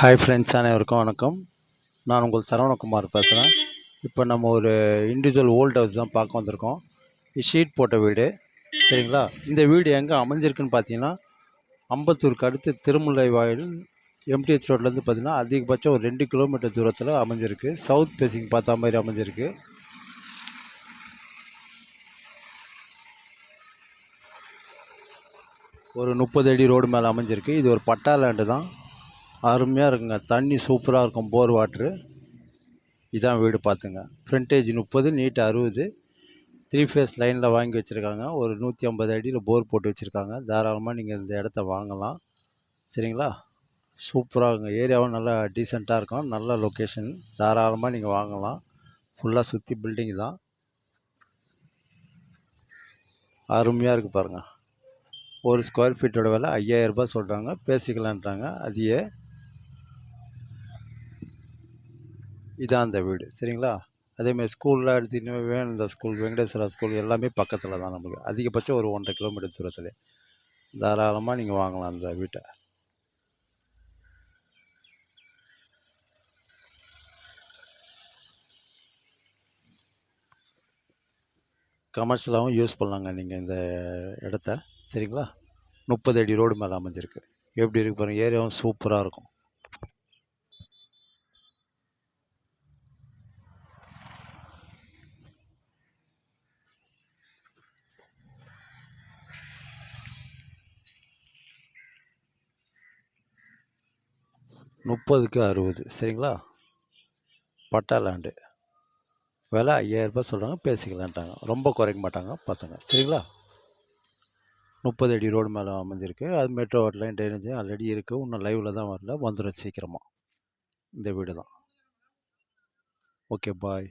Hi friends, அனைவருக்கும் வணக்கம். நான் உங்கள் சரவணகுமார் பேசுகிறேன். இப்போ நம்ம ஒரு இண்டிவிஜுவல் ஓல்ட் ஹவுஸ் தான் பார்க்க வந்திருக்கோம். ஷீட் போட்ட வீடு, சரிங்களா? இந்த வீடு எங்கே அமைஞ்சிருக்குன்னு பார்த்தீங்கன்னா, அம்பத்தூருக்கு அடுத்து திருமுல்லை வாயில் எம்டிஹெச் ரோட்லேருந்து பார்த்தீங்கன்னா அதிகபட்சம் ஒரு 2 கிலோமீட்டர் தூரத்தில் அமைஞ்சிருக்கு. சவுத் ஃபேஸிங் பார்த்தா மாதிரி அமைஞ்சிருக்கு. ஒரு 30 அடி ரோடு மேலே அமைஞ்சிருக்கு. இது ஒரு பட்டா லேண்டு தான். அருமையாக இருக்குங்க. தண்ணி சூப்பராக இருக்கும், போர் வாட்ரு. இதான் வீடு பார்த்துங்க. ஃப்ரண்டேஜ் 30, நீட் 60, 3 ஃபேஸ் லைனில் வாங்கி வச்சுருக்காங்க. ஒரு 150 அடியில் போர் போட்டு வச்சுருக்காங்க. தாராளமாக நீங்கள் இந்த இடத்த வாங்கலாம், சரிங்களா? சூப்பராக இருக்குங்க. ஏரியாவும் நல்லா டீசெண்டாக இருக்கும், நல்ல லொக்கேஷன். தாராளமாக நீங்கள் வாங்கலாம். ஃபுல்லாக சுற்றி பில்டிங் தான். அருமையாக இருக்குது பாருங்கள். ஒரு ஸ்கொயர் ஃபீட்டோட விலை 5000 ரூபாய் சொல்கிறாங்க, பேசிக்கலான்றாங்க. அதையே இதான் அந்த வீடு, சரிங்களா? அதேமாதிரி ஸ்கூலில் எடுத்துக்கிட்டு வேணுந்த ஸ்கூல், வெங்கடேஸ்வரா ஸ்கூல் எல்லாமே பக்கத்தில் தான். நமக்கு அதிகபட்சம் ஒரு 1.5 கிலோமீட்டர் தூரத்தில். தாராளமாக நீங்கள் வாங்கலாம் அந்த வீட்டை. கமர்ஷியலாகவும் யூஸ் பண்ணலாங்க நீங்கள் இந்த இடத்த, சரிங்களா? 30 அடி ரோடு மேலே அமைஞ்சிருக்கு. எப்படி இருக்கு பாருங்கள். ஏரியாவும் சூப்பராக இருக்கும். முப்பதுக்கு 60, சரிங்களா? பட்டா லேண்டு. விலை 5000 ரூபாய் சொல்கிறாங்க, பேசிக்கலான்ட்டாங்க. ரொம்ப குறைக்க மாட்டாங்க, பார்த்துங்க, சரிங்களா? 30 அடி ரோடு மேலே அமைஞ்சிருக்கு. அது மெட்ரோ லைன் ட்ரைனேஜ் ஆல்ரெடி இருக்குது. இன்னும் லைவில் தான் வரல, வந்துடும் சீக்கிரமாக. இந்த வீடு தான். ஓகே, பாய்.